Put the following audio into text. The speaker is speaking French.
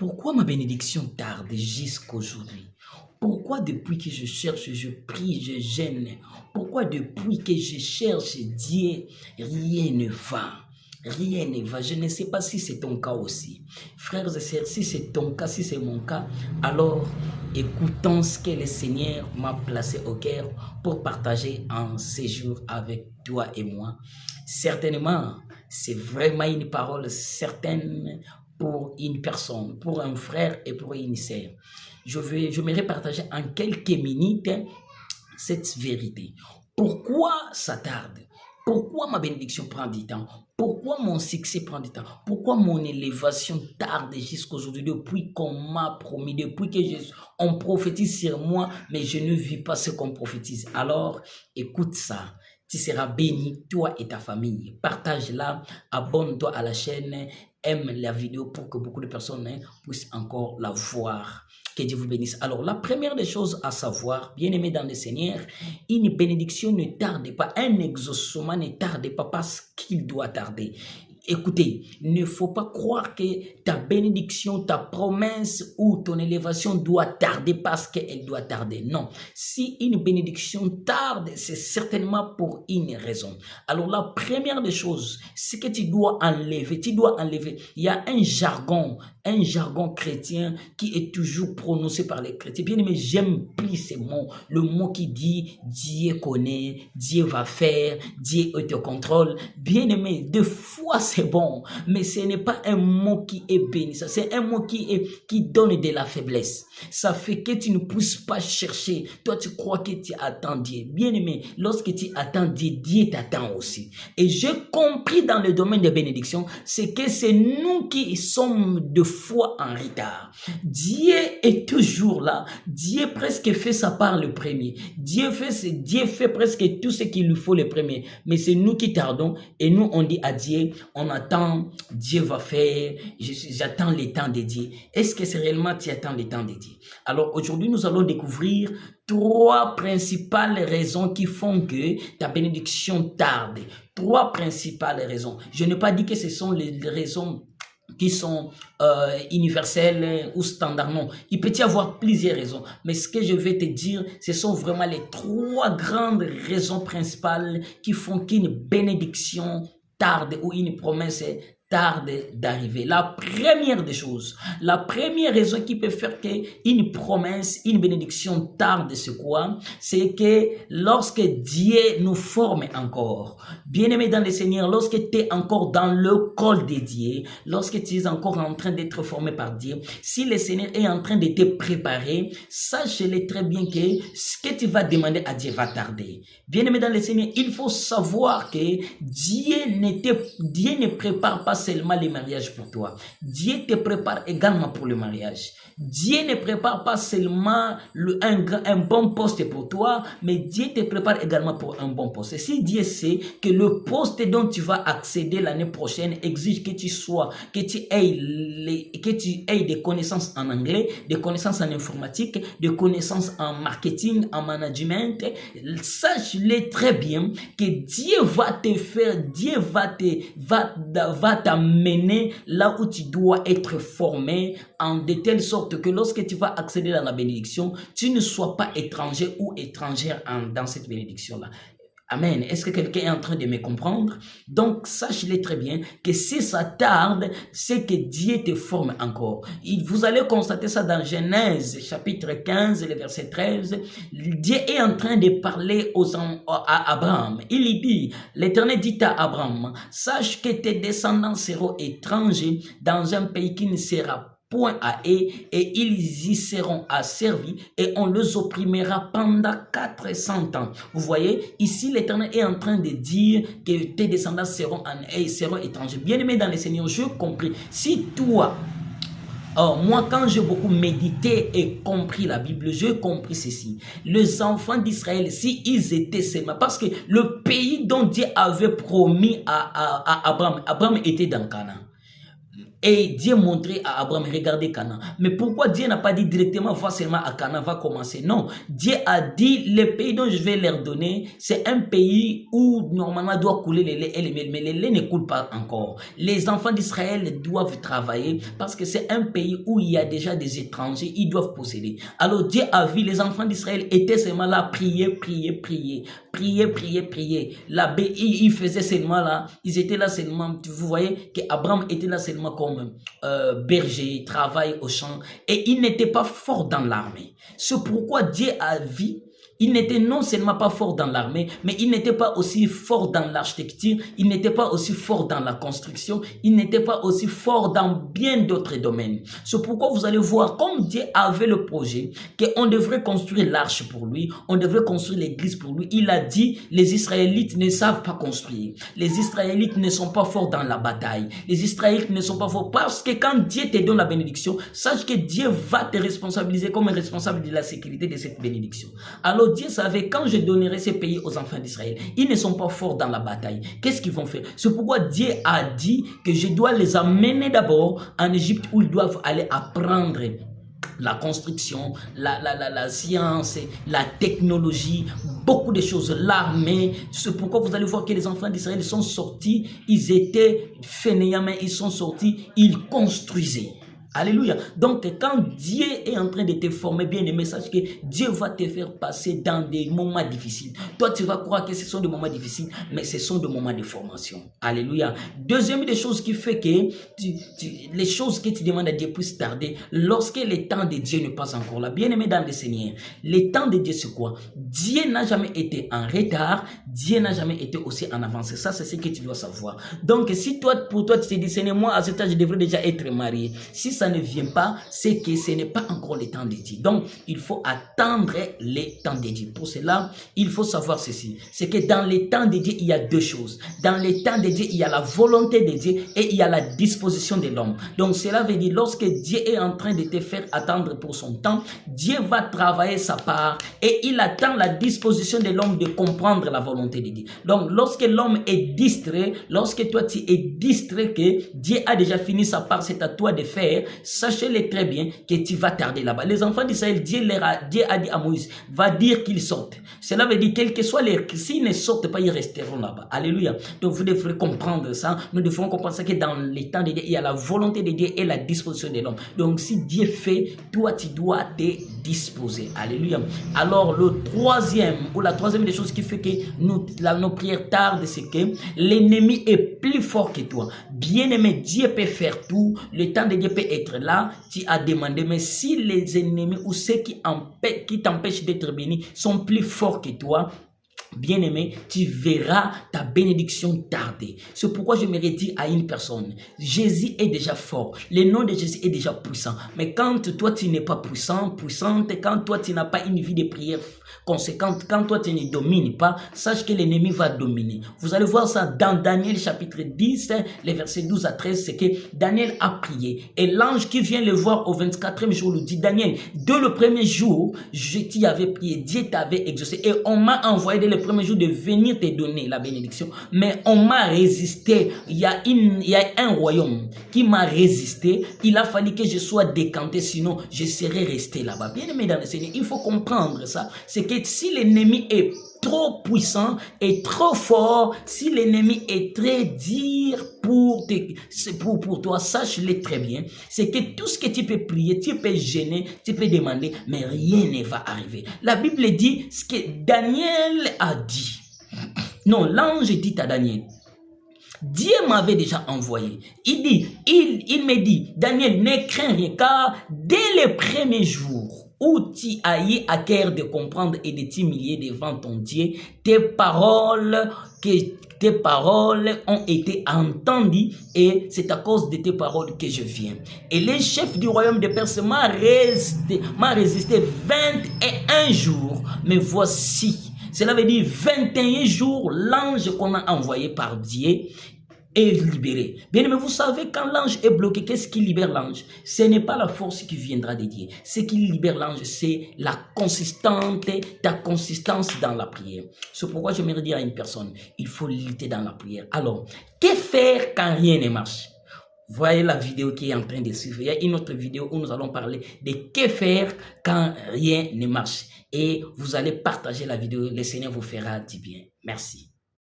Pourquoi ma bénédiction tarde jusqu'aujourd'hui? Pourquoi depuis que je cherche, je prie, je gêne? Pourquoi depuis que je cherche Dieu, rien ne va? Rien ne va. Je ne sais pas si c'est ton cas aussi. Frères et sœurs, si c'est ton cas, si c'est mon cas, alors écoutons ce que le Seigneur m'a placé au cœur pour partager un séjour avec toi et moi. Certainement, c'est vraiment une parole certaine pour une personne, pour un frère et pour une sœur. J'aimerais partager en quelques minutes cette vérité. Pourquoi ça tarde? Pourquoi ma bénédiction prend du temps? Pourquoi mon succès prend du temps? Pourquoi mon élévation tarde jusqu'aujourd'hui depuis qu'on m'a promis, depuis que on prophétise sur moi, mais je ne vis pas ce qu'on prophétise? Alors, écoute ça. Tu seras béni, toi et ta famille. Partage-la, abonne-toi à la chaîne, aime la vidéo pour que beaucoup de personnes puissent encore la voir. Que Dieu vous bénisse. Alors, la première des choses à savoir, bien aimé dans le Seigneur, une bénédiction ne tarde pas, un exaucement ne tarde pas parce qu'il doit tarder. Écoutez, il ne faut pas croire que ta bénédiction, ta promesse ou ton élévation doit tarder parce qu'elle doit tarder. Non. Si une bénédiction tarde, c'est certainement pour une raison. Alors la première des choses, c'est que tu dois enlever. Il y a un jargon chrétien qui est toujours prononcé par les chrétiens. Bien aimé, j'aime plus ces mots. Le mot qui dit Dieu connaît, Dieu va faire, Dieu te contrôle. Bien aimé, des fois c'est bon, mais ce n'est pas un mot qui est béni. C'est un mot qui donne de la faiblesse. Ça fait que tu ne pousses pas chercher. Toi, tu crois que tu attends Dieu. Bien aimé, lorsque tu attends Dieu, Dieu t'attend aussi. Et j'ai compris dans le domaine des bénédictions, c'est que c'est nous qui sommes de fois en retard. Dieu est toujours là. Dieu presque fait sa part le premier. Dieu fait presque tout ce qu'il lui faut le premier. Mais c'est nous qui tardons et nous on dit à Dieu, on attend, Dieu va faire, j'attends le temps de Dieu. Est-ce que c'est réellement tu attends le temps de Dieu? Alors aujourd'hui nous allons découvrir trois principales raisons qui font que ta bénédiction tarde. Trois principales raisons. Je n'ai pas dit que ce sont les raisons qui sont universelles ou standards. Non, il peut y avoir plusieurs raisons. Mais ce que je vais te dire, ce sont vraiment les trois grandes raisons principales qui font qu'une bénédiction tarde ou une promesse tarde d'arriver. La première des choses, la première raison qui peut faire qu'une promesse, une bénédiction tarde, c'est quoi? C'est que lorsque Dieu nous forme encore, bien-aimé dans le Seigneur, lorsque tu es encore dans le col de Dieu, lorsque tu es encore en train d'être formé par Dieu, si le Seigneur est en train de te préparer, sache-le très bien que ce que tu vas demander à Dieu va tarder. Bien-aimé dans le Seigneur, il faut savoir que Dieu ne prépare pas seulement les mariages pour toi. Dieu te prépare également pour le mariage. Dieu ne prépare pas seulement un bon poste pour toi, mais Dieu te prépare également pour un bon poste. Et si Dieu sait que le poste dont tu vas accéder l'année prochaine exige que tu aies des connaissances en anglais, des connaissances en informatique, des connaissances en marketing, en management, sache-le très bien que Dieu va te faire, Dieu va t'amener là où tu dois être formé en de telle sorte que lorsque tu vas accéder dans la bénédiction, tu ne sois pas étranger ou étrangère dans cette bénédiction-là. Amen. Est-ce que quelqu'un est en train de me comprendre? Donc, sache-le très bien que si ça tarde, c'est que Dieu te forme encore. Vous allez constater ça dans Genèse, chapitre 15, le verset 13. Dieu est en train de parler à Abraham. Il dit, l'Éternel dit à Abraham, sache que tes descendants seront étrangers dans un pays qui ne sera point à eux, et ils y seront asservis, et on les opprimera pendant 400 ans. Vous voyez, ici l'Éternel est en train de dire que tes descendants seront étrangers. Bien-aimés dans le Seigneur, je compris. Si toi, moi, quand j'ai beaucoup médité et compris la Bible, j'ai compris ceci. Les enfants d'Israël, si ils étaient seulement, parce que le pays dont Dieu avait promis à Abraham était dans Canaan. Et Dieu montrait à Abraham, regardez Canaan. Mais pourquoi Dieu n'a pas dit directement, va seulement à Canaan, va commencer? Non, Dieu a dit, le pays dont je vais leur donner, c'est un pays où normalement doit couler le lait et le miel, mais le lait ne coule pas encore. Les enfants d'Israël doivent travailler parce que c'est un pays où il y a déjà des étrangers, ils doivent posséder. Alors Dieu a vu les enfants d'Israël étaient seulement là, prier. Là, ils faisaient seulement là, ils étaient là seulement, vous voyez qu'Abraham était là seulement comme berger, travail au champ, et il n'était pas fort dans l'armée. C'est pourquoi Dieu a vu, il n'était non seulement pas fort dans l'armée, mais il n'était pas aussi fort dans l'architecture, il n'était pas aussi fort dans la construction, il n'était pas aussi fort dans bien d'autres domaines. C'est pourquoi vous allez voir, comme Dieu avait le projet, qu'on devrait construire l'arche pour lui, on devrait construire l'église pour lui, il a dit, les Israélites ne savent pas construire. Les Israélites ne sont pas forts dans la bataille. Les Israélites ne sont pas forts parce que quand Dieu te donne la bénédiction, sache que Dieu va te responsabiliser comme responsable de la sécurité de cette bénédiction. Alors Dieu savait, quand je donnerai ces pays aux enfants d'Israël, ils ne sont pas forts dans la bataille. Qu'est-ce qu'ils vont faire? C'est pourquoi Dieu a dit que je dois les amener d'abord en Égypte où ils doivent aller apprendre la construction, la science, la technologie, beaucoup de choses, l'armée. C'est pourquoi vous allez voir que les enfants d'Israël sont sortis, ils étaient fainéants, mais ils sont sortis, ils construisaient. Alléluia. Donc, quand Dieu est en train de te former, bien aimé, sache que Dieu va te faire passer dans des moments difficiles. Toi, tu vas croire que ce sont des moments difficiles, mais ce sont des moments de formation. Alléluia. Deuxième des choses qui fait que les choses que tu demandes à Dieu puissent tarder, lorsque le temps de Dieu n'est pas encore là. Bien aimé dans le Seigneur, le temps de Dieu c'est quoi? Dieu n'a jamais été en retard, Dieu n'a jamais été aussi en avance. Ça, c'est ce que tu dois savoir. Donc, si toi, pour toi, tu te dis, Seigneur, moi, à cet âge, je devrais déjà être marié. Si ça ne vient pas, c'est que ce n'est pas encore le temps de Dieu. Donc, il faut attendre le temps de Dieu. Pour cela, il faut savoir ceci. C'est que dans le temps de Dieu, il y a deux choses. Dans le temps de Dieu, il y a la volonté de Dieu et il y a la disposition de l'homme. Donc, cela veut dire, lorsque Dieu est en train de te faire attendre pour son temps, Dieu va travailler sa part et il attend la disposition de l'homme de comprendre la volonté de Dieu. Donc, lorsque l'homme est distrait, lorsque toi tu es distrait que Dieu a déjà fini sa part, c'est à toi de faire, sachez-le très bien que tu vas tarder là-bas. Les enfants d'Israël, Dieu a dit à Moïse, va dire qu'ils sortent. Cela veut dire, quel que soit les, s'ils ne sortent pas, ils resteront là-bas. Alléluia. Donc vous devrez comprendre ça. Nous devons comprendre ça que dans les temps de Dieu, il y a la volonté de Dieu et la disposition de l'homme. Donc si Dieu fait, toi tu dois te disposer. Alléluia. Alors le troisième, ou la troisième des choses qui fait que nos prières tardent, c'est que l'ennemi est plus fort que toi. Bien aimé, Dieu peut faire tout. Le temps de Dieu peut être là. Tu as demandé, mais si les ennemis ou ceux qui t'empêchent d'être béni sont plus forts que toi, bien-aimé, tu verras ta bénédiction tarder. C'est pourquoi je me dire à une personne, Jésus est déjà fort. Le nom de Jésus est déjà puissant. Mais quand toi, tu n'es pas puissante, quand toi, tu n'as pas une vie de prière conséquente, quand toi, tu ne domines pas, sache que l'ennemi va dominer. Vous allez voir ça dans Daniel chapitre 10, les versets 12 à 13, c'est que Daniel a prié. Et l'ange qui vient le voir au 24e jour lui dit, Daniel, dès le premier jour, je t'y avais prié, Dieu t'avait exaucé. Et on m'a envoyé dès le premier jour de venir te donner la bénédiction. Mais on m'a résisté. Il y a un royaume qui m'a résisté. Il a fallu que je sois décanté, sinon je serais resté là-bas. Bien aimé dans le Seigneur, il faut comprendre ça. C'est que si l'ennemi est trop puissant et trop fort, si l'ennemi est très dur pour toi, sache-le très bien, c'est que tout ce que tu peux prier, tu peux gêner, tu peux demander, mais rien ne va arriver. La Bible dit ce que Daniel a dit. Non, l'ange dit à Daniel, Dieu m'avait déjà envoyé. Il me dit, Daniel, ne crains rien, car dès le premier jour où tu as eu à cœur de comprendre et de t'humilier devant ton Dieu, tes paroles ont été entendues et c'est à cause de tes paroles que je viens. Et les chefs du royaume de Perse m'a résisté 21 jours, mais voici, cela veut dire 21 jours, l'ange qu'on a envoyé par Dieu est libéré. Bien aimé, vous savez, quand l'ange est bloqué, qu'est-ce qui libère l'ange? Ce n'est pas la force qui viendra de Dieu. Ce qui libère l'ange, c'est ta consistance dans la prière. C'est pourquoi j'aimerais dire à une personne, il faut lutter dans la prière. Alors, que faire quand rien ne marche? voyez la vidéo qui est en train de suivre. Il y a une autre vidéo où nous allons parler de que faire quand rien ne marche. Et vous allez partager la vidéo. Le Seigneur vous fera du bien. Merci.